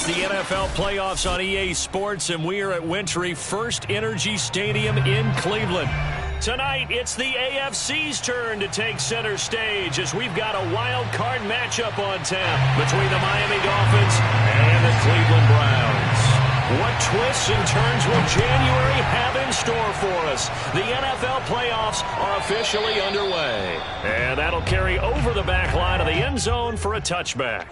It's the NFL playoffs on EA Sports, and we are at Wintry First Energy Stadium in Cleveland. Tonight, it's the AFC's turn to take center stage as we've got a wild card matchup on tap between the Miami Dolphins and the Cleveland Browns. What twists and turns will January have in store for us? The NFL playoffs are officially underway. And that'll carry over the back line of the end zone for a touchback.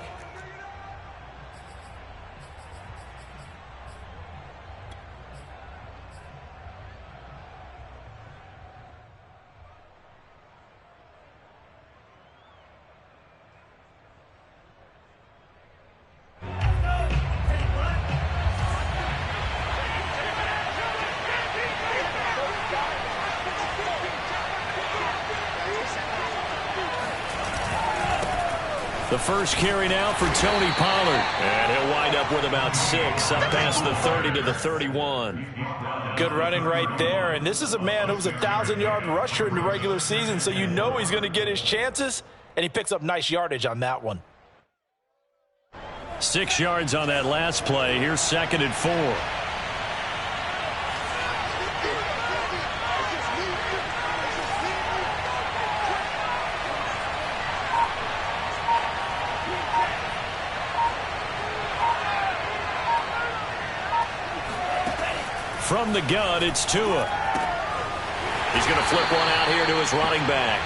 The first carry now for Tony Pollard. And he'll wind up with about 6 up past the 30 to the 31. Good running right there. And this is a man who was a 1,000-yard rusher in the regular season, so you know he's going to get his chances. And he picks up nice yardage on that one. 6 yards on that last play. Here's 2nd and 4. From the gun, it's Tua. He's going to flip one out here to his running back.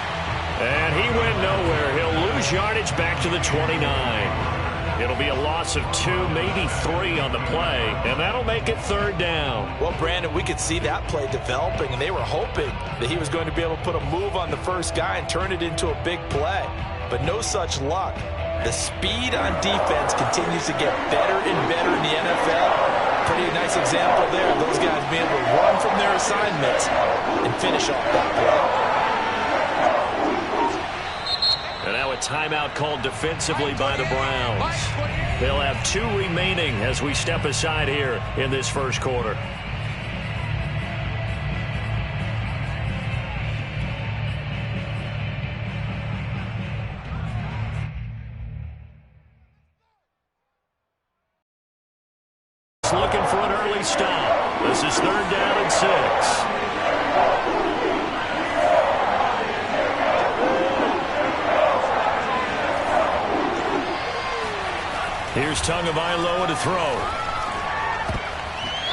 And he went nowhere. He'll lose yardage back to the 29. It'll be a loss of 2, maybe 3 on the play, and that'll make it 3rd down. Well, Brandon, we could see that play developing, and they were hoping that he was going to be able to put a move on the first guy and turn it into a big play. But no such luck. The speed on defense continues to get better and better in the NFL. Pretty nice example there. Those guys being able to run from their assignments and finish off that play. And now a timeout called defensively by the Browns. They'll have 2 remaining as we step aside here in this first quarter. Looking for an early stop. This is 3rd down and 6. Here's Tagovailoa to throw.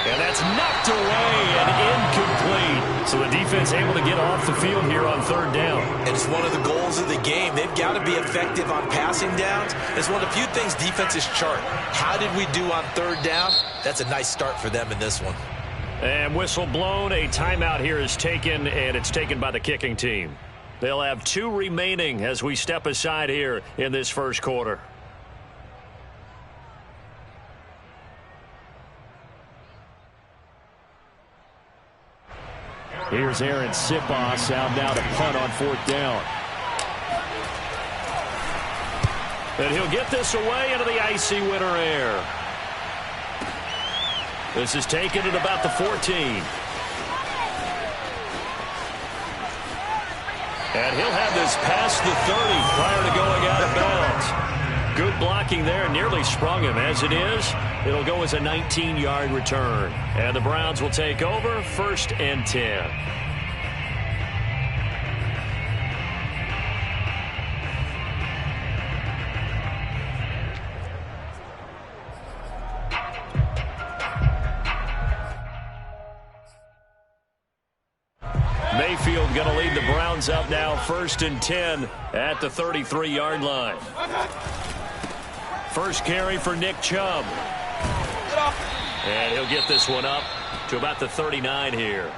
And that's knocked away and incomplete. So the defense able to get off the field here on 3rd down. And it's one of the goals of the game. They've got to be effective on passing downs. It's one of the few things defenses chart. How did we do on 3rd down? That's a nice start for them in this one. And whistle blown. A timeout here is taken, and it's taken by the kicking team. They'll have 2 remaining as we step aside here in this first quarter. Here's Aaron Sipos out now to punt on 4th down. And he'll get this away into the icy winter air. This is taken at about the 14. And he'll have this past the 30 prior to going out of bounds. Good blocking there, nearly sprung him. As it is, it'll go as a 19-yard return. And the Browns will take over 1st and 10. Mayfield going to lead the Browns up now 1st and 10 at the 33-yard line. First carry for Nick Chubb. And he'll get this one up to about the 39 here.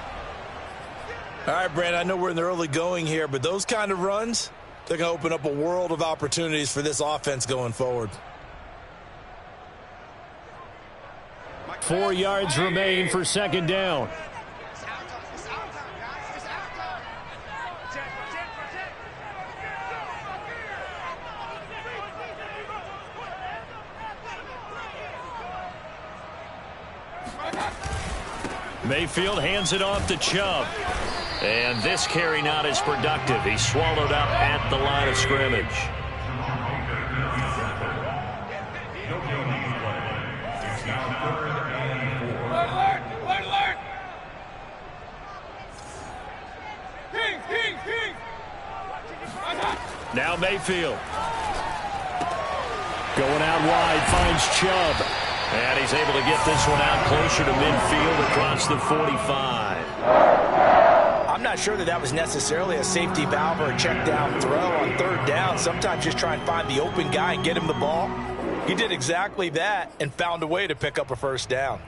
All right, Brad, I know we're in the early going here, but those kind of runs, they're going to open up a world of opportunities for this offense going forward. 4 yards remain for 2nd down. Mayfield hands it off to Chubb. And this carry not as productive. He's swallowed up at the line of scrimmage. Now Mayfield. Going out wide, finds Chubb. And he's able to get this one out closer to midfield across the 45. I'm not sure that was necessarily a safety valve or a check down throw on third down. Sometimes just try and find the open guy and get him the ball. He did exactly that and found a way to pick up a first down.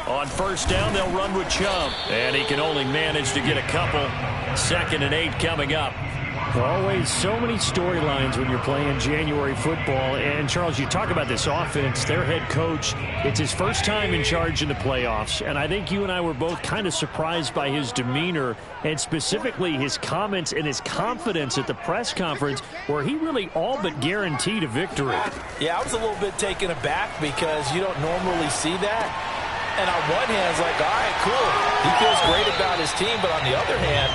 On first down, they'll run with Chubb. And he can only manage to get a couple. 2nd and 8 coming up. Always so many storylines when you're playing January football. And, Charles, you talk about this offense, their head coach, it's his first time in charge in the playoffs. And I think you and I were both kind of surprised by his demeanor and specifically his comments and his confidence at the press conference where he really all but guaranteed a victory. Yeah, I was a little bit taken aback because you don't normally see that. And on one hand, it's like, all right, cool. He feels great about his team. But on the other hand,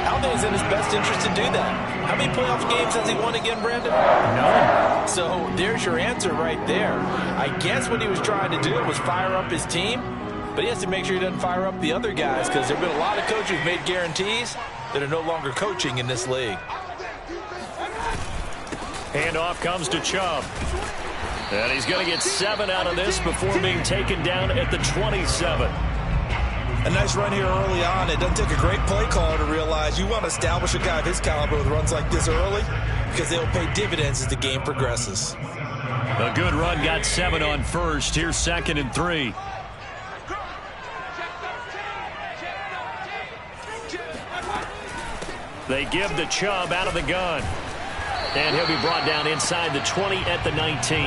I don't think it's in his best interest to do that. How many playoff games has he won again, Brandon? None. So there's your answer right there. I guess what he was trying to do was fire up his team. But he has to make sure he doesn't fire up the other guys because there have been a lot of coaches who've made guarantees that are no longer coaching in this league. Handoff comes to Chubb. And he's going to get 7 out of this before being taken down at the 27. A nice run here early on. It doesn't take a great play caller to realize you want to establish a guy of his caliber with runs like this early because they'll pay dividends as the game progresses. A good run, got 7 on first. Here's 2nd and 3. They give the Chubb out of the gun. And he'll be brought down inside the 20 at the 19.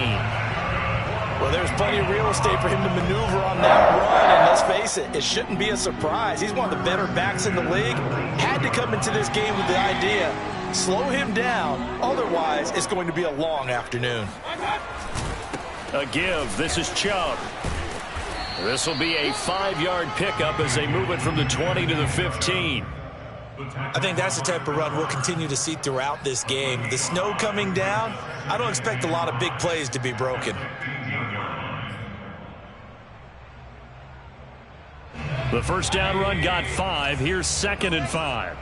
Well, there's plenty of real estate for him to maneuver on that run. And let's face it, it shouldn't be a surprise. He's one of the better backs in the league. Had to come into this game with the idea, slow him down. Otherwise, it's going to be a long afternoon. A give. This is Chubb. This will be a 5-yard pickup as they move it from the 20 to the 15. I think that's the type of run we'll continue to see throughout this game. The snow coming down, I don't expect a lot of big plays to be broken. The first down run got 5. Here's 2nd and 5.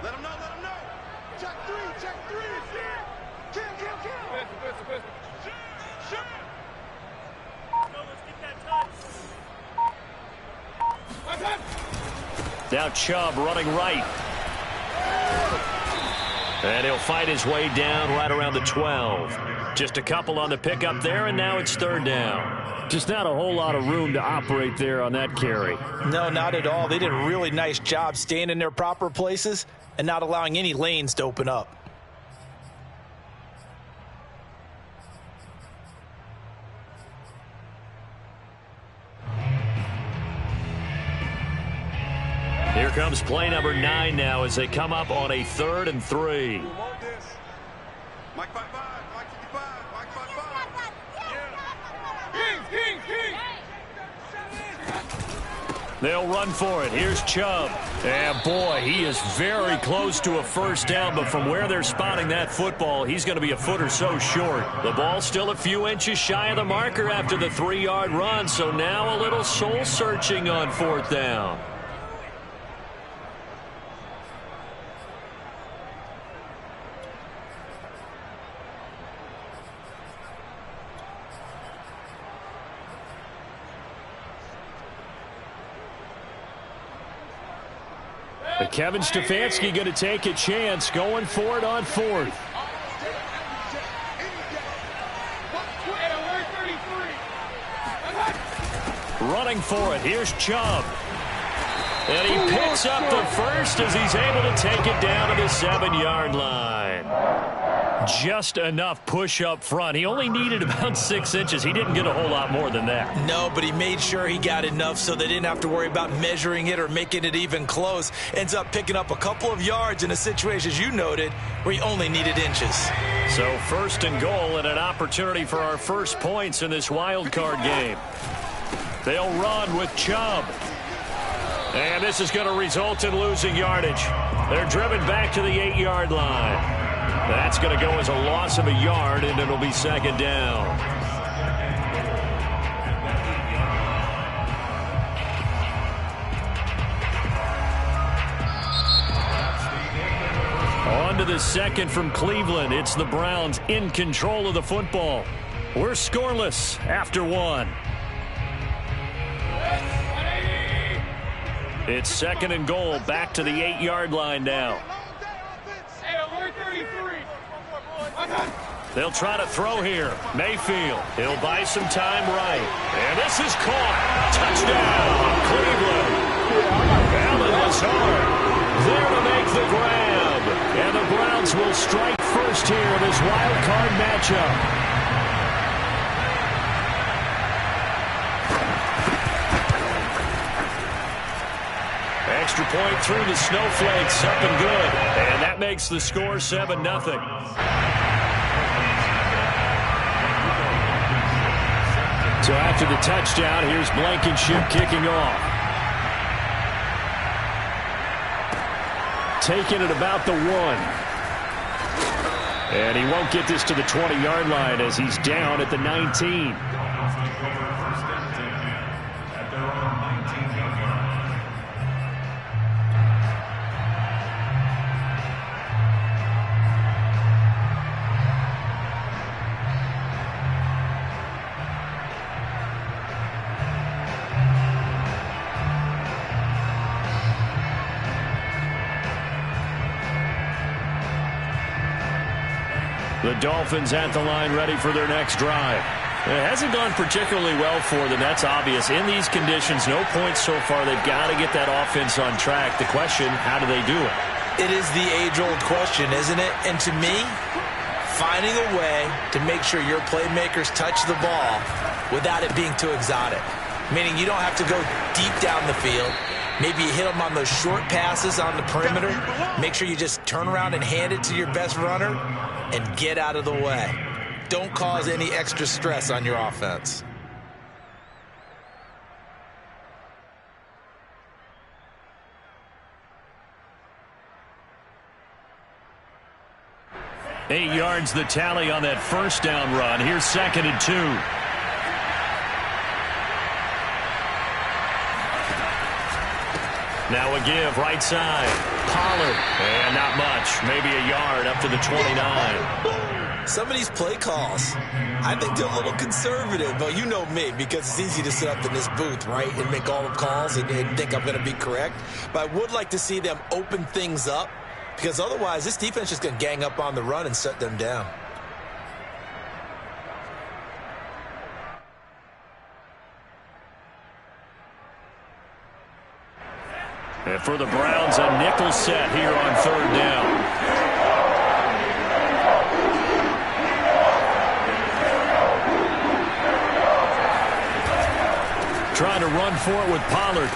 Let him know, let him know. Check 3, check 3. Kill. Shoot. No, let's get that touch. Now Chubb running right. And he'll fight his way down right around the 12. Just a couple on the pickup there, and now it's 3rd down. Just not a whole lot of room to operate there on that carry. No, not at all. They did a really nice job staying in their proper places and not allowing any lanes to open up. Here comes play number 9 now as they come up on a 3rd and 3. Mike 5-5, Mike 55, Mike 5-5. They'll run for it. Here's Chubb. And boy, he is very close to a first down, but from where they're spotting that football, he's going to be a foot or so short. The ball's still a few inches shy of the marker after the 3-yard run, so now a little soul searching on 4th down. Kevin Stefanski going to take a chance, going for it on 4th. Running for it. Here's Chubb. And he picks up the first as he's able to take it down to the 7-yard line. Just enough push up front. He only needed about 6 inches. He didn't get a whole lot more than that. No, but he made sure he got enough so they didn't have to worry about measuring it or making it even close. Ends up picking up a couple of yards in a situation, as you noted, where he only needed inches. So 1st and goal and an opportunity for our first points in this wild card game. They'll run with Chubb. And this is going to result in losing yardage. They're driven back to the 8-yard line. That's going to go as a loss of a yard, and it'll be second down. On to the second from Cleveland. It's the Browns in control of the football. We're scoreless after one. It's second and goal, back to the 8-yard line now. They'll try to throw here. Mayfield, he'll buy some time right. And this is caught. Touchdown, Cleveland. Allen Lazard there to make the grab. And the Browns will strike first here in this wild card matchup. Extra point through the snowflakes, up and good. And that makes the score 7-0. So after the touchdown, here's Blankenship kicking off. Taking it about the 1. And he won't get this to the 20-yard line as he's down at the 19. The Dolphins at the line ready for their next drive. It hasn't gone particularly well for them. That's obvious. In these conditions, no points so far. They've got to get that offense on track. The question, how do they do it? It is the age-old question, isn't it? And to me, finding a way to make sure your playmakers touch the ball without it being too exotic. Meaning you don't have to go deep down the field. Maybe you hit them on those short passes on the perimeter. Make sure you just turn around and hand it to your best runner and get out of the way. Don't cause any extra stress on your offense. Eight yards the tally on that first down run. Here's second and 2. Now a give, right side. Pollard. And not much. Maybe a yard up to the 29. Some of these play calls, I think they're a little conservative. But you know me, because it's easy to sit up in this booth, right, and make all the calls and think I'm going to be correct. But I would like to see them open things up, because otherwise this defense is going to gang up on the run and shut them down. And for the Browns, a nickel set here on third down. Trying to run for it with Pollard.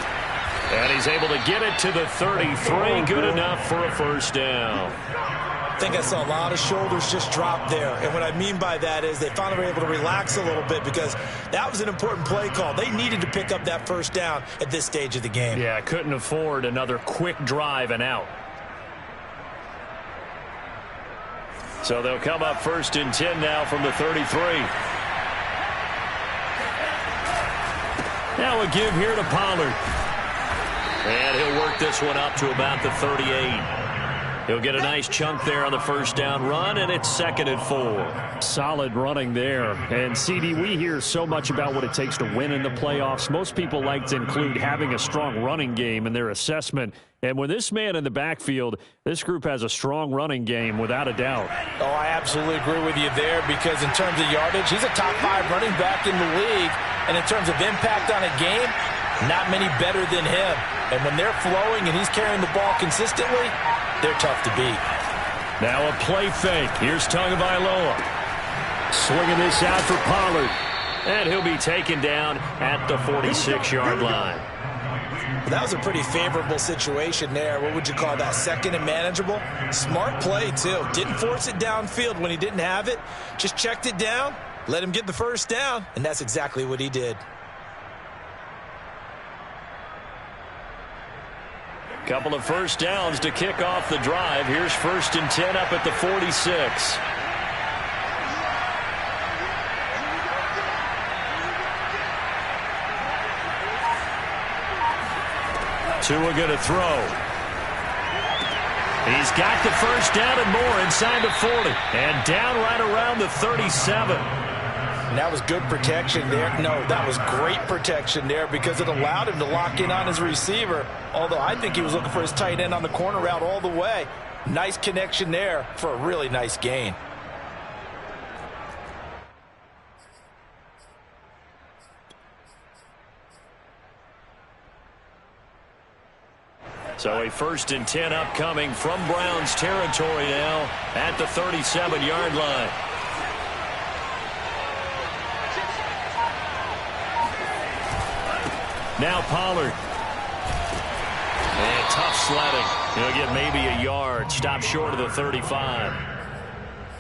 And he's able to get it to the 33. Good enough for a first down. I think I saw a lot of shoulders just drop there. And what I mean by that is they finally were able to relax a little bit, because that was an important play call. They needed to pick up that first down at this stage of the game. Yeah, couldn't afford another quick drive and out. So they'll come up first and 10 now from the 33. Now a give here to Pollard. And he'll work this one up to about the 38. He'll get a nice chunk there on the first down run, and it's second and 4. Solid running there. And, CD, we hear so much about what it takes to win in the playoffs. Most people like to include having a strong running game in their assessment. And when this man in the backfield, this group has a strong running game, without a doubt. Oh, I absolutely agree with you there, because in terms of yardage, he's a top 5 running back in the league. And in terms of impact on a game, not many better than him. And when they're flowing and he's carrying the ball consistently, they're tough to beat. Now a play fake. Here's Tagovailoa. Swinging this out for Pollard. And he'll be taken down at the 46-yard line. That was a pretty favorable situation there. What would you call that? Second and manageable? Smart play, too. Didn't force it downfield when he didn't have it. Just checked it down, let him get the first down, and that's exactly what he did. Couple of first downs to kick off the drive. Here's 1st and 10 up at the 46. Tua going to throw. He's got the first down and more inside the 40. And down right around the 37. And that was good protection there. No, that was great protection there because it allowed him to lock in on his receiver. Although I think he was looking for his tight end on the corner route all the way. Nice connection there for a really nice gain. So a 1st and 10 upcoming from Browns territory now at the 37-yard line. Now Pollard. And tough sledding. He'll get maybe a yard. Stop short of the 35.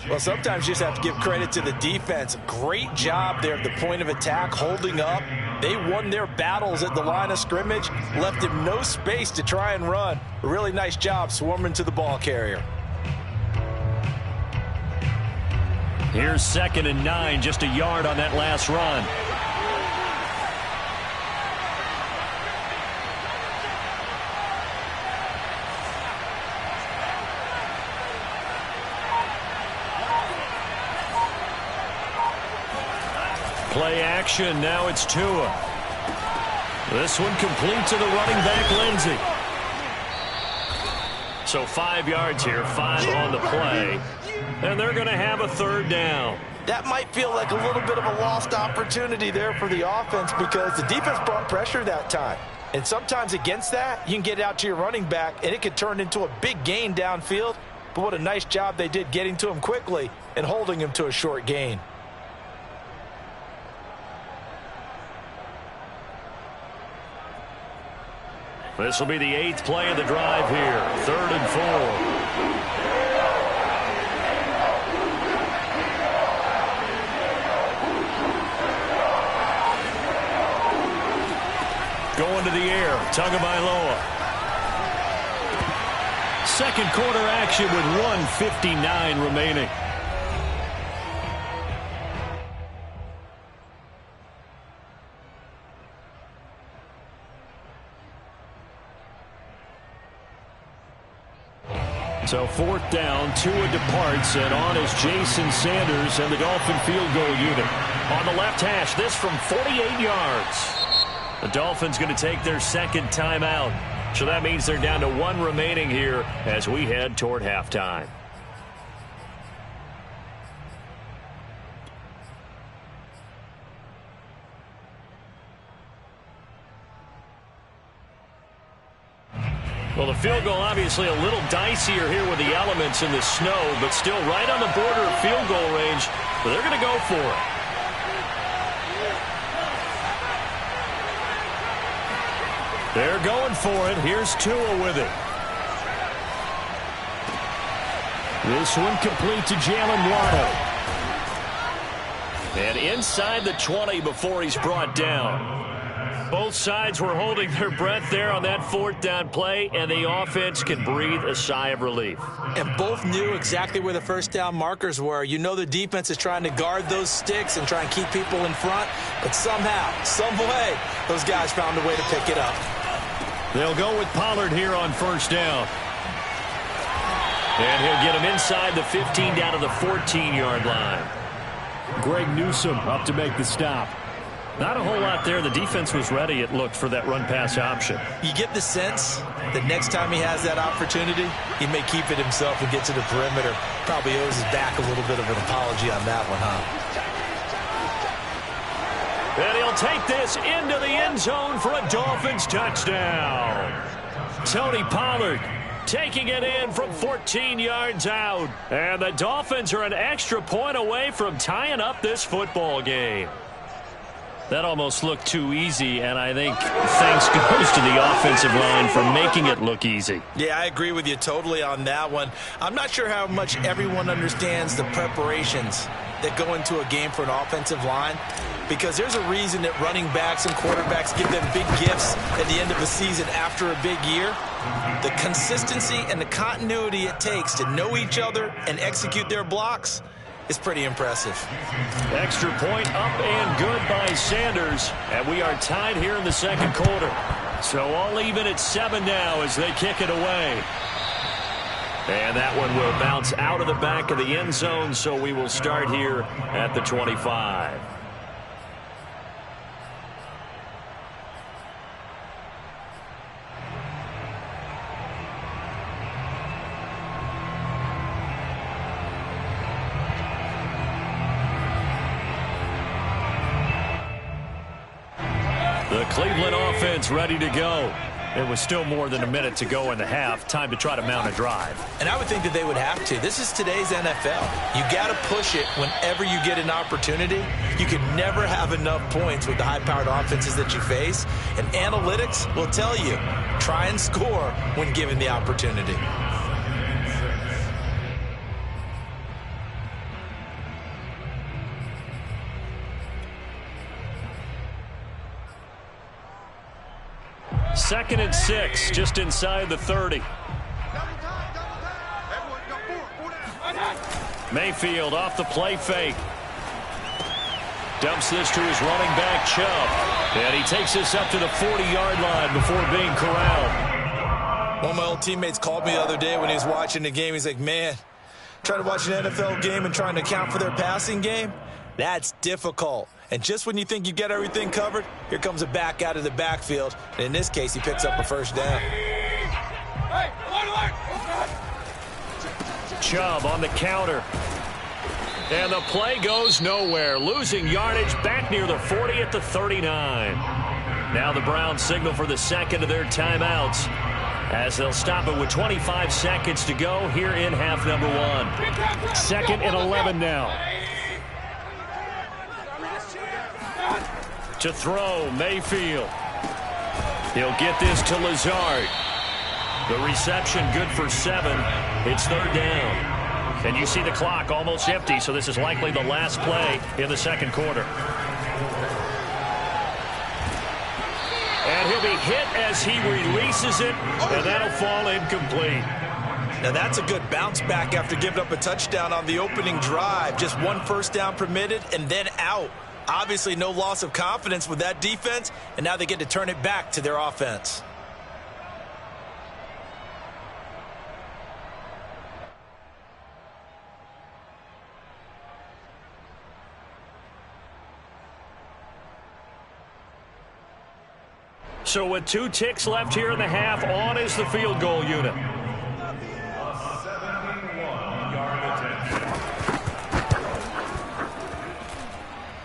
Well, sometimes you just have to give credit to the defense. Great job there at the point of attack, holding up. They won their battles at the line of scrimmage, left him no space to try and run. A really nice job swarming to the ball carrier. Here's 2nd and 9, just a yard on that last run. Play action, now it's Tua. This one complete to the running back, Lindsey. So 5 yards here, 5 on the play. And they're going to have a 3rd down. That might feel like a little bit of a lost opportunity there for the offense because the defense brought pressure that time. And sometimes against that, you can get out to your running back, and it could turn into a big gain downfield. But what a nice job they did getting to him quickly and holding him to a short gain. This will be the 8th play of the drive here. 3rd and 4. Going to the air. Tagovailoa. Second quarter action with 1:59 remaining. So 4th down, Tua departs, and on is Jason Sanders and the Dolphin field goal unit. On the left hash, this from 48 yards. The Dolphins going to take their 2nd timeout. So that means they're down to 1 remaining here as we head toward halftime. Well, the field goal obviously a little dicier here with the elements in the snow, but still right on the border of field goal range. But they're going to go for it. They're going for it. Here's Tua with it. This one complete to Jalen Waddle. And inside the 20 before he's brought down. Both sides were holding their breath there on that 4th down play, and the offense can breathe a sigh of relief. And both knew exactly where the first down markers were. You know the defense is trying to guard those sticks and try and keep people in front, but somehow, some way, those guys found a way to pick it up. They'll go with Pollard here on 1st down. And he'll get him inside the 15 down to the 14-yard line. Greg Newsome up to make the stop. Not a whole lot there. The defense was ready, it looked, for that run-pass option. You get the sense that next time he has that opportunity, he may keep it himself and get to the perimeter. Probably owes his back a little bit of an apology on that one, huh? And he'll take this into the end zone for a Dolphins touchdown. Tony Pollard taking it in from 14 yards out. And the Dolphins are an extra point away from tying up this football game. That almost looked too easy, and I think thanks goes to the offensive line for making it look easy. Yeah, I agree with you totally on that one. I'm not sure how much everyone understands the preparations that go into a game for an offensive line, because there's a reason that running backs and quarterbacks give them big gifts at the end of a season after a big year. The consistency and the continuity it takes to know each other and execute their blocks is pretty impressive. Extra point up and good by Sanders. And we are tied here in the second quarter. So all even at 7 now as they kick it away. And that one will bounce out of the back of the end zone, so we will start here at the 25. The Cleveland offense ready to go. It was still more than a minute to go in the half. Time to try to mount a drive. And I would think that they would have to. This is today's NFL. You got to push it whenever you get an opportunity. You can never have enough points with the high-powered offenses that you face. And analytics will tell you, try and score when given the opportunity. Second and 6, just inside the 30. Mayfield off the play fake. Dumps this to his running back, Chubb. And he takes this up to the 40-yard line before being corralled. One of my old teammates called me the other day when he was watching the game. He's like, man, trying to watch an NFL game and trying to account for their passing game, that's difficult. And just when you think you get everything covered, here comes a back out of the backfield. And in this case, he picks up a first down. Chubb on the counter. And the play goes nowhere. Losing yardage back near the 40 at the 39. Now the Browns signal for the second of their timeouts as they'll stop it with 25 seconds to go here in half number 1. Second and 11 now. To throw, Mayfield. He'll get this to Lazard. The reception good for 7. It's third down. And you see the clock almost empty, so this is likely the last play in the second quarter. And he'll be hit as he releases it, and that'll fall incomplete. Now that's a good bounce back after giving up a touchdown on the opening drive. Just one first down permitted and then out. Obviously no loss of confidence with that defense, and now they get to turn it back to their offense. So with 2 ticks left here in the half, on is the field goal unit.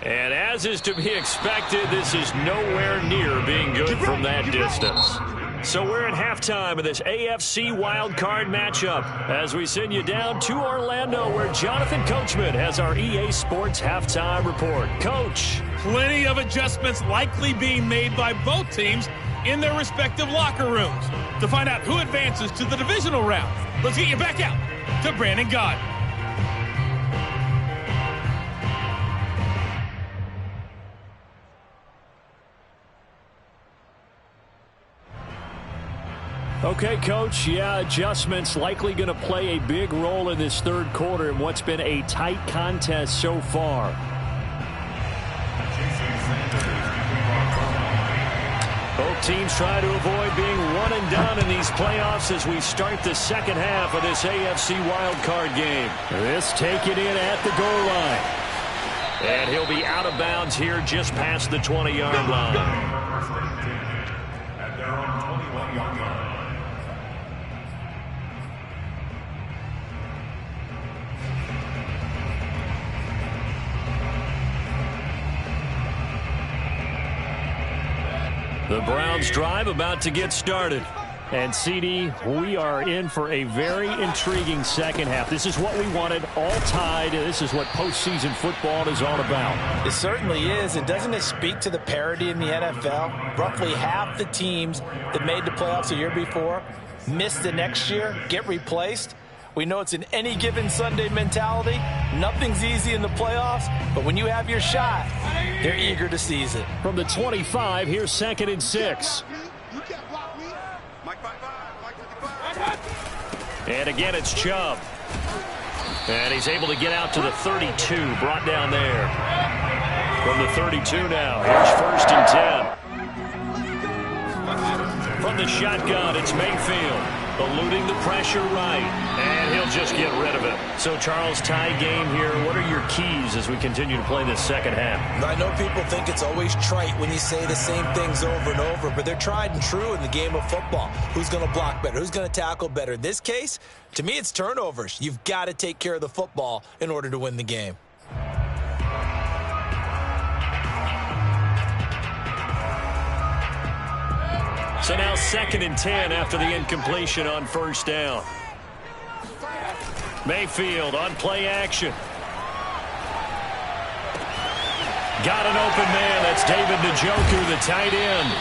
And as is to be expected, this is nowhere near being good from that distance. So we're at halftime of this AFC wildcard matchup as we send you down to Orlando where Jonathan Coachman has our EA Sports halftime report. Coach. Plenty of adjustments likely being made by both teams in their respective locker rooms. To find out who advances to the divisional round, let's get you back out to Brandon Gott. Okay, Coach, yeah, adjustments likely going to play a big role in this third quarter in what's been a tight contest so far. Both teams try to avoid being one and done in these playoffs as we start the second half of this AFC wildcard game. This taken in at the goal line. And he'll be out of bounds here just past the 20-yard line. The Browns drive about to get started. And, CD, we are in for a very intriguing second half. This is what we wanted, all tied. This is what postseason football is all about. It certainly is. And doesn't it speak to the parity in the NFL? Roughly half the teams that made the playoffs the year before miss the next year, get replaced. We know it's an any given Sunday mentality. Nothing's easy in the playoffs, but when you have your shot, they're eager to seize it. From the 25, here's 2nd and 6. You can't block me. Mike 55, Mike 55. And again, it's Chubb. And he's able to get out to the 32, brought down there. From the 32 now, here's 1st and 10. From the shotgun, it's Mayfield. Eluding the pressure right, and he'll just get rid of it. So, Charles, tie game here. What are your keys as we continue to play this second half? I know people think it's always trite when you say the same things over and over, but they're tried and true in the game of football. Who's going to block better? Who's going to tackle better? In this case, to me, it's turnovers. You've got to take care of the football in order to win the game. So now 2nd and 10 after the incompletion on 1st down. Mayfield on play action. Got an open man. That's David Njoku, the tight end.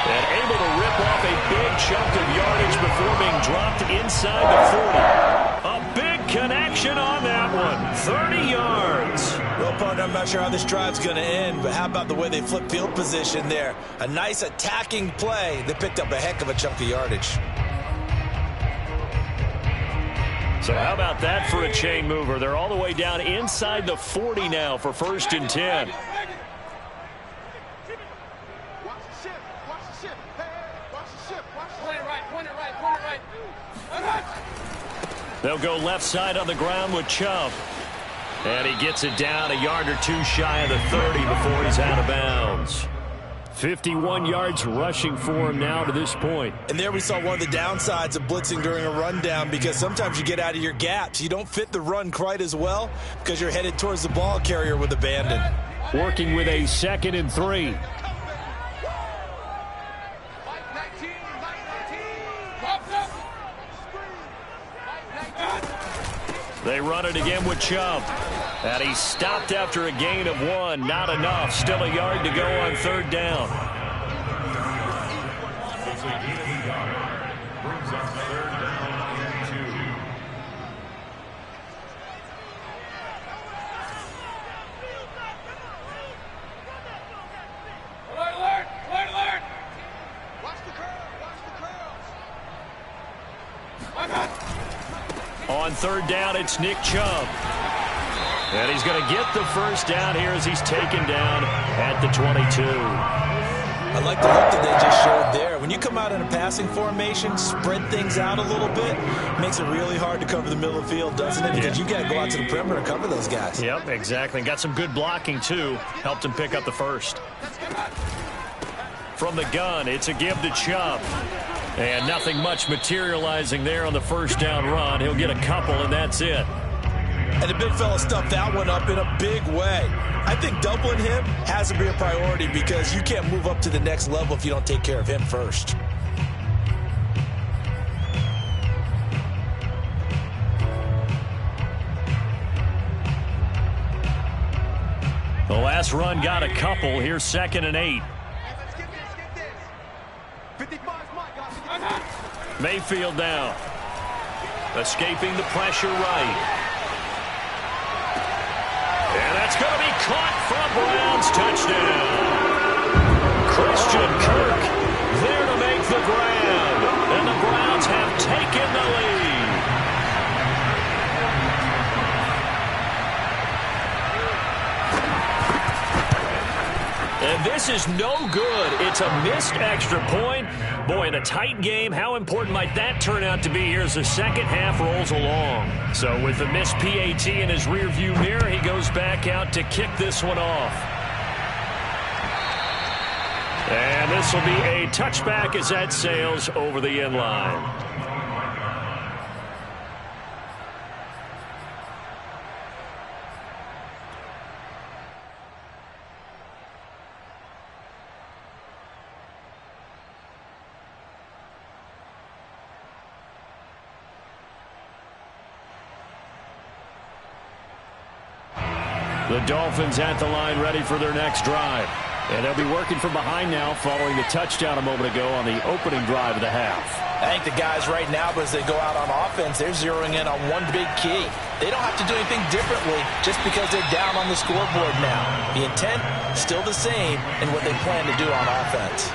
And able to rip off a big chunk of yardage before being dropped inside the 40. A big connection on that one. 30 yards. Well, partner, I'm not sure how this drive's going to end, but how about the way they flip field position there? A nice attacking play that picked up a heck of a chunk of yardage. So how about that for a chain mover? They're all the way down inside the 40 now for 1st and 10. Watch the ship. Watch the ship. Hey, watch the ship. Watch the ship. Point it right. Point it right. Point it right. They'll go left side on the ground with Chubb. And he gets it down a yard or two shy of the 30 before he's out of bounds. 51 yards rushing for him now to this point. And there we saw one of the downsides of blitzing during a rundown, because sometimes you get out of your gaps. You don't fit the run quite as well because you're headed towards the ball carrier with abandon. Working with a 2nd and 3. They run it again with Chubb. And he stopped after a gain of 1. Not enough. Still a yard to go on 3rd down. On 3rd down, it's Nick Chubb. And he's going to get the 1st down here as he's taken down at the 22. I like the look that they just showed there. When you come out in a passing formation, spread things out a little bit, makes it really hard to cover the middle of the field, doesn't it? Because you got to go out to the perimeter and cover those guys. Yep, exactly. Got some good blocking, too. Helped him pick up the 1st. From the gun, it's a give to Chubb. And nothing much materializing there on the 1st down run. He'll get a couple, and that's it. And the big fella stuffed that one up in a big way. I think doubling him has to be a priority, because you can't move up to the next level if you don't take care of him first. The last run got a couple. Here's 2nd and 8. Mayfield now. Escaping the pressure right. And that's going to be caught for a Browns touchdown. Christian Kirk there to make the grab. And the Browns have taken the lead. And this is no good. It's a missed extra point. Boy, in a tight game, how important might that turn out to be here as the second half rolls along? So with the missed PAT in his rearview mirror, he goes back out to kick this one off. And this will be a touchback as that sails over the end line. The Dolphins at the line, ready for their next drive. And they'll be working from behind now following the touchdown a moment ago on the opening drive of the half. I think the guys right now, as they go out on offense, they're zeroing in on one big key. They don't have to do anything differently just because they're down on the scoreboard now. The intent, still the same in what they plan to do on offense.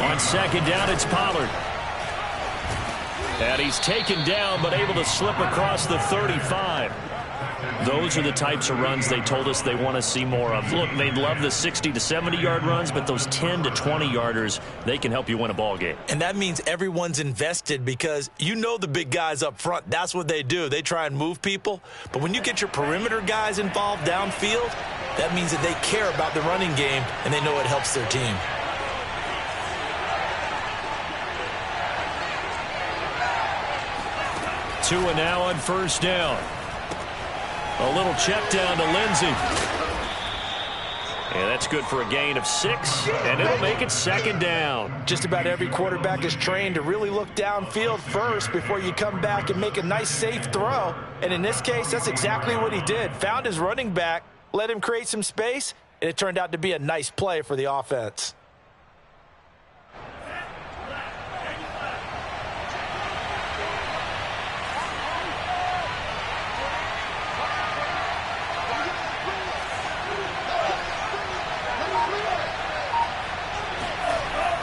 On second down, it's Pollard. And he's taken down, but able to slip across the 35. Those are the types of runs they told us they want to see more of. Look, they love the 60 to 70-yard runs, but those 10 to 20-yarders, they can help you win a ball game. And that means everyone's invested because you know the big guys up front, that's what they do. They try and move people. But when you get your perimeter guys involved downfield, that means that they care about the running game and they know it helps their team. Tua now on first down. A little check down to Lindsey. And that's good for a gain of 6, and it'll make it second down. Just about every quarterback is trained to really look downfield first before you come back and make a nice, safe throw. And in this case, that's exactly what he did. Found his running back, let him create some space, and it turned out to be a nice play for the offense.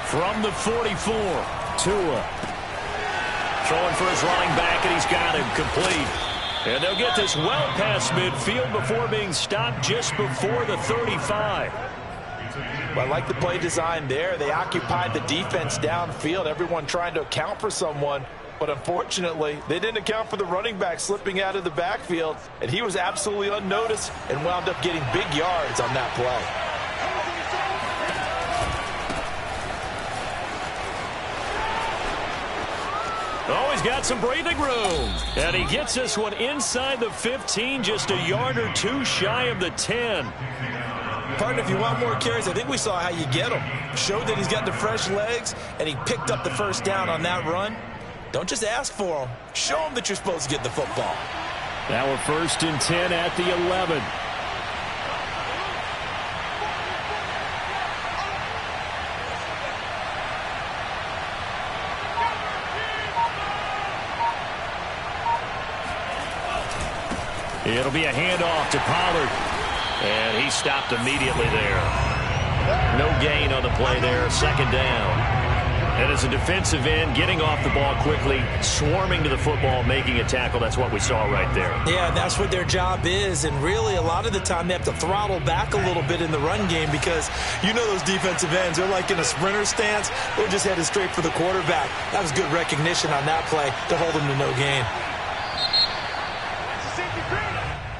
From the 44, Tua throwing for his running back, and he's got him complete. And they'll get this well past midfield before being stopped just before the 35. Well, I like the play design there. They occupied the defense downfield, everyone trying to account for someone. But unfortunately, they didn't account for the running back slipping out of the backfield, and he was absolutely unnoticed and wound up getting big yards on that play. Oh, he's got some breathing room. And he gets this one inside the 15, just a yard or two shy of the 10. Partner, if you want more carries, I think we saw how you get them. Showed that he's got the fresh legs, and he picked up the first down on that run. Don't just ask for them. Show them that you're supposed to get the football. Now we're first and 10 at the 11. It'll be a handoff to Pollard. And he stopped immediately there. No gain on the play there. Second down. And as a defensive end, getting off the ball quickly, swarming to the football, making a tackle, that's what we saw right there. Yeah, that's what their job is. And really, a lot of the time, they have to throttle back a little bit in the run game because you know those defensive ends, they're like in a sprinter stance. They're just headed straight for the quarterback. That was good recognition on that play to hold them to no gain.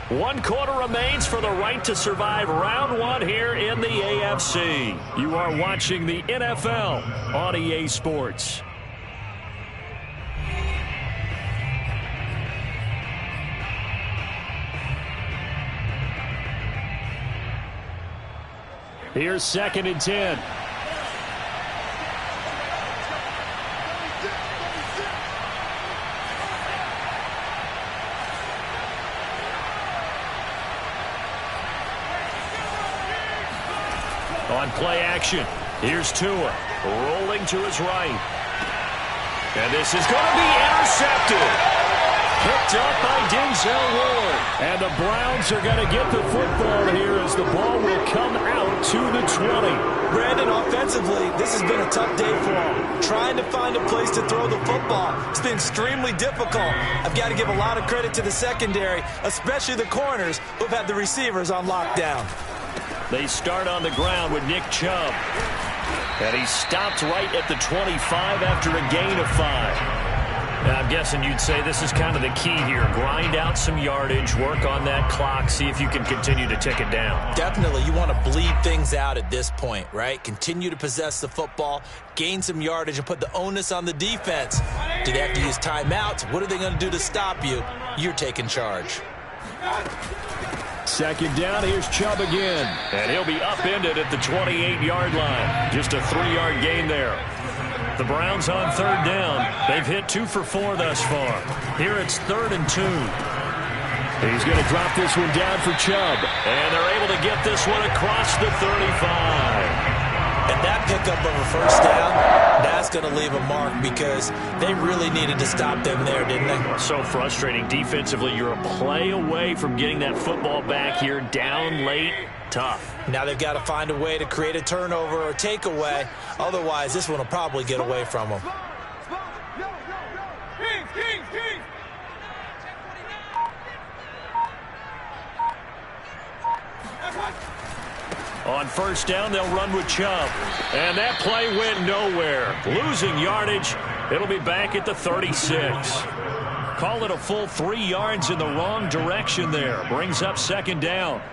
1 quarter remains for the right to survive round 1 here in the AFC. You are watching the NFL on EA Sports. Here's second and 10. On play action, here's Tua, rolling to his right. And this is going to be intercepted. Picked up by Denzel Ward. And the Browns are going to get the football here as the ball will come out to the 20. Brandon, offensively, this has been a tough day for them. Trying to find a place to throw the football. It's been extremely difficult. I've got to give a lot of credit to the secondary, especially the corners who've had the receivers on lockdown. They start on the ground with Nick Chubb. And he stopped right at the 25 after a gain of 5. Now, I'm guessing you'd say this is kind of the key here. Grind out some yardage, work on that clock, see if you can continue to tick it down. Definitely. You want to bleed things out at this point, right? Continue to possess the football, gain some yardage, and put the onus on the defense. Do they have to use timeouts? What are they going to do to stop you? You're taking charge. Second down, here's Chubb again. And he'll be upended at the 28-yard line. Just a 3-yard gain there. The Browns on third down. They've hit 2 for 4 thus far. Here it's 3rd and 2. He's going to drop this one down for Chubb. And they're able to get this one across the 35. pickup of a first down, that's going to leave a mark because they really needed to stop them there, didn't they? So frustrating. Defensively, you're a play away from getting that football back here. Down late, tough. Now they've got to find a way to create a turnover or takeaway. Otherwise, this one will probably get away from them. On first down, they'll run with Chubb. And that play went nowhere. Losing yardage. It'll be back at the 36. Call it a full 3 yards in the wrong direction there. Brings up second down.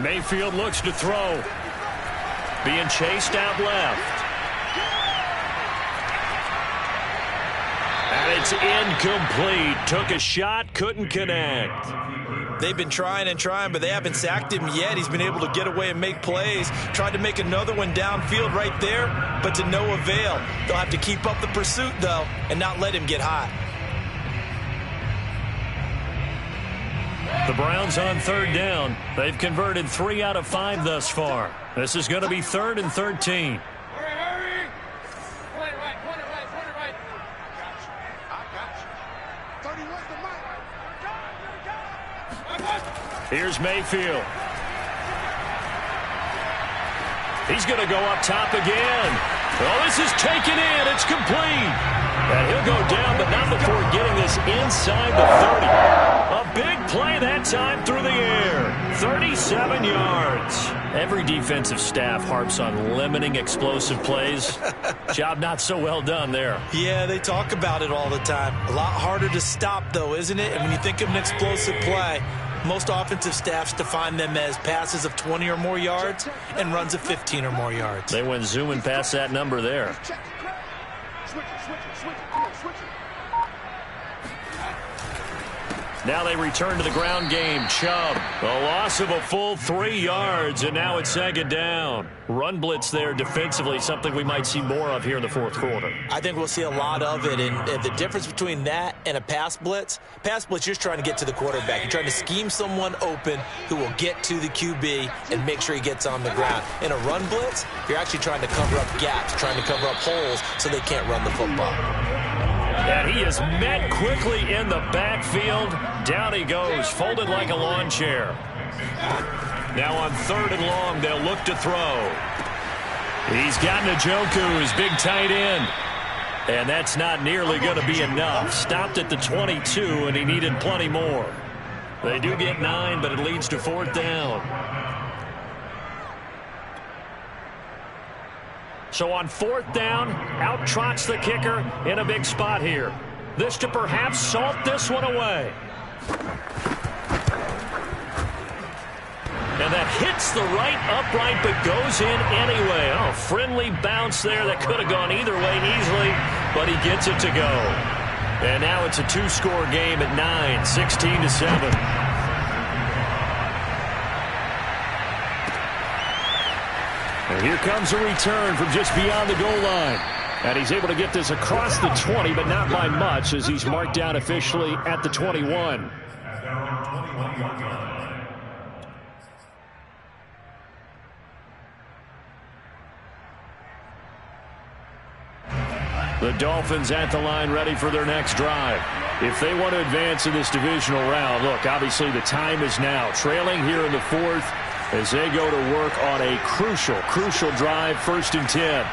Mayfield looks to throw. Being chased out left. And it's incomplete. Took a shot, couldn't connect. They've been trying and trying, but they haven't sacked him yet. He's been able to get away and make plays. Tried to make another one downfield right there, but to no avail. They'll have to keep up the pursuit, though, and not let him get hot. The Browns on third down. They've converted 3 out of 5 thus far. This is going to be 3rd and 13. Hurry! Point it right, point it right, point it right. I got you. 31's the mic. Here's Mayfield. He's going to go up top again. Oh, this is taken in. It's complete. And he'll go down, but not before getting this inside the 30. A big play that time through the air. 37 yards. Every defensive staff harps on limiting explosive plays. Job not so well done there. Yeah, they talk about it all the time. A lot harder to stop, though, isn't it? And when you think of an explosive play, most offensive staffs define them as passes of 20 or more yards and runs of 15 or more yards. They went zooming past that number there. Now they return to the ground game. Chubb, a loss of a full 3 yards, and now it's second down. Run blitz there defensively, something we might see more of here in the fourth quarter. I think we'll see a lot of it, and the difference between that and a pass blitz, you're just trying to get to the quarterback. You're trying to scheme someone open who will get to the QB and make sure he gets on the ground. In a run blitz, you're actually trying to cover up gaps, trying to cover up holes so they can't run the football. And he is met quickly in the backfield. Down he goes, folded like a lawn chair. Now on 3rd and long, they'll look to throw. He's got Njoku, his big tight end. And that's not nearly going to be enough. Stopped at the 22, and he needed plenty more. They do get 9, but it leads to 4th down. So on 4th down, out trots the kicker in a big spot here. This to perhaps salt this one away. And that hits the right upright but goes in anyway. Oh, friendly bounce there that could have gone either way easily, but he gets it to go. And now it's a 2-score game at 9, 16-7. And here comes a return from just beyond the goal line. And he's able to get this across the 20, but not by much as he's marked down officially at the 21. The Dolphins at the line ready for their next drive. If they want to advance in this divisional round, look, obviously the time is now. Trailing here in the 4th as they go to work on a crucial drive, 1st and 10.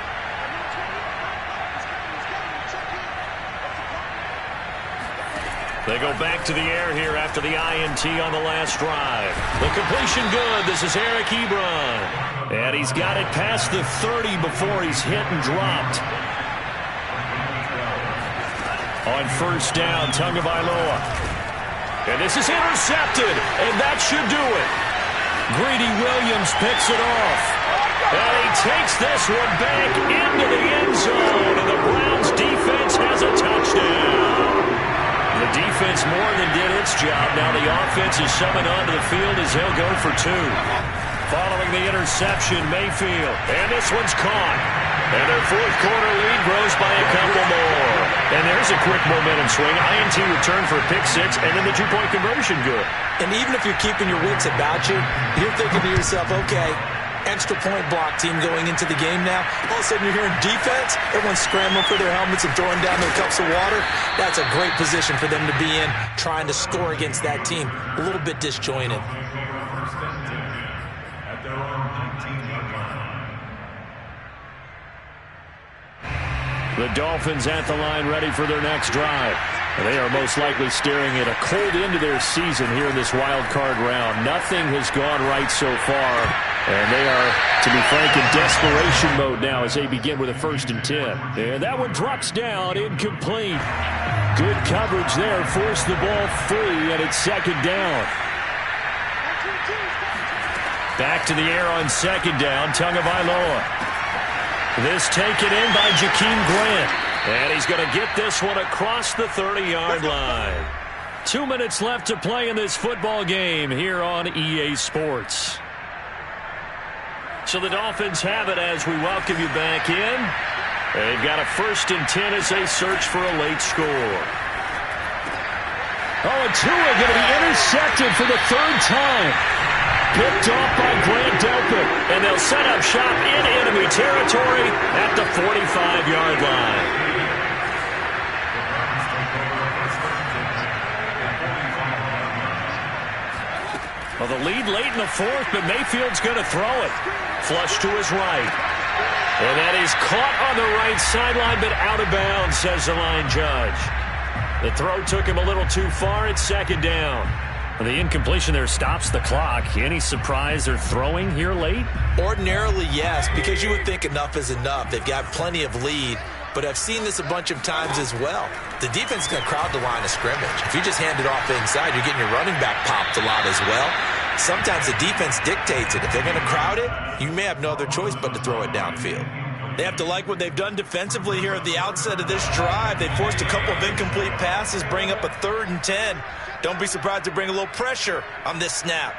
They go back to the air here after the INT on the last drive. The completion good. This is Eric Ebron. And he's got it past the 30 before he's hit and dropped. On 1st down, Tagovailoa. And this is intercepted, and that should do it. Greedy Williams picks it off. And he takes this one back into the end zone, and the Browns defense has a touchdown. The defense more than did its job. Now the offense is summoned onto the field as they'll go for 2. Following the interception, Mayfield. And this one's caught. And their fourth quarter lead grows by a couple more. And there's a quick momentum swing. INT return for a pick six, and then the two-point conversion good. And even if you're keeping your wits about you, you're thinking to yourself, okay, extra point block team going into the game now. All of a sudden you're hearing defense. Everyone's scrambling for their helmets and throwing down their cups of water. That's a great position for them to be in, trying to score against that team. A little bit disjointed. The Dolphins at the line ready for their next drive. They are most likely staring at a cold end to their season here in this wild card round. Nothing has gone right so far, and they are, to be frank, in desperation mode now as they begin with a 1st and 10. And that one drops down, incomplete. Good coverage there, forced the ball free, and it's 2nd down. Back to the air on 2nd down, Tagovailoa. This taken in by Jakeem Grant. And he's going to get this one across the 30-yard line. 2 minutes left to play in this football game here on EA Sports. So the Dolphins have it as we welcome you back in. They've got a 1st and 10 as they search for a late score. Oh, and Tua going to be intercepted for the 3rd time. Picked off by Grant Delpit. And they'll set up shop in enemy territory at the 45-yard line. Well, the lead late in the 4th, but Mayfield's going to throw it. Flush to his right. And that is caught on the right sideline, but out of bounds, says the line judge. The throw took him a little too far. It's 2nd down. The incompletion there stops the clock. Any surprise they're throwing here late? Ordinarily, yes, because you would think enough is enough. They've got plenty of lead, but I've seen this a bunch of times as well. The defense is going to crowd the line of scrimmage. If you just hand it off inside, you're getting your running back popped a lot as well. Sometimes the defense dictates it. If they're going to crowd it, you may have no other choice but to throw it downfield. They have to like what they've done defensively here at the outset of this drive. They forced a couple of incomplete passes, bring up a 3rd and 10. Don't be surprised to bring a little pressure on this snap.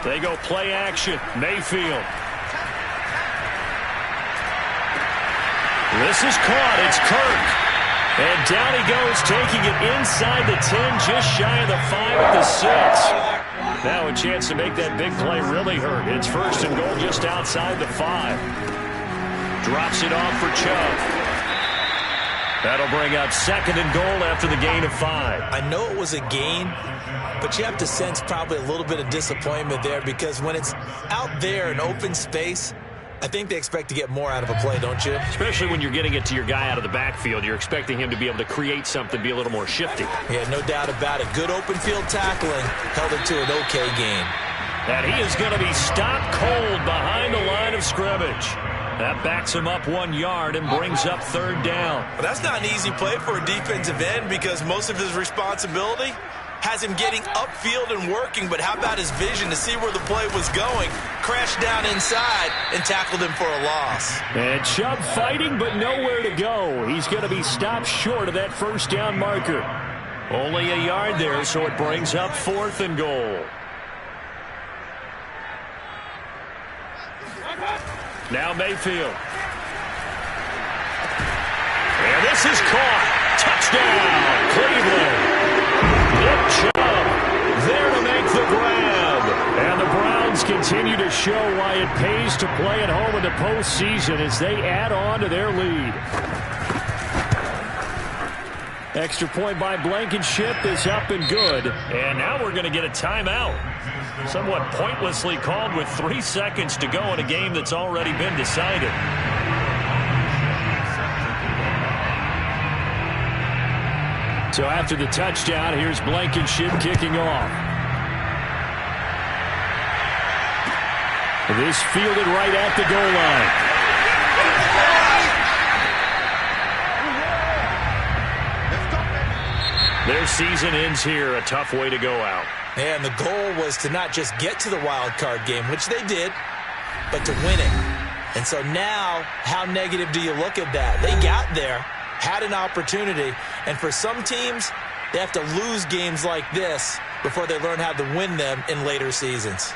They go play action. Mayfield. This is caught. It's Kirk. And down he goes, taking it inside the 10, just shy of the 5 at the 6. Now a chance to make that big play really hurt. It's 1st and goal just outside the 5. Drops it off for Chubb. That'll bring up 2nd and goal after the gain of 5. I know it was a gain, but you have to sense probably a little bit of disappointment there because when it's out there in open space, I think they expect to get more out of a play, don't you? Especially when you're getting it to your guy out of the backfield. You're expecting him to be able to create something, be a little more shifty. Yeah, no doubt about it. Good open field tackling held it to an okay gain. And he is going to be stopped cold behind the line of scrimmage. That backs him up 1 yard and brings up 3rd down. Well, that's not an easy play for a defensive end because most of his responsibility has him getting upfield and working, but how about his vision to see where the play was going? Crashed down inside and tackled him for a loss. And Chubb fighting, but nowhere to go. He's going to be stopped short of that 1st down marker. Only a yard there, so it brings up 4th and goal. Now Mayfield. And this is caught. Touchdown, Cleveland. Nick Chubb there to make the grab. And the Browns continue to show why it pays to play at home in the postseason as they add on to their lead. Extra point by Blankenship is up and good. And now we're going to get a timeout. Somewhat pointlessly called with 3 seconds to go in a game that's already been decided. So after the touchdown, here's Blankenship kicking off. This fielded right at the goal line. Their season ends here. A tough way to go out. And the goal was to not just get to the wild card game, which they did, but to win it. And so now, how negative do you look at that? They got there, had an opportunity, and for some teams, they have to lose games like this before they learn how to win them in later seasons.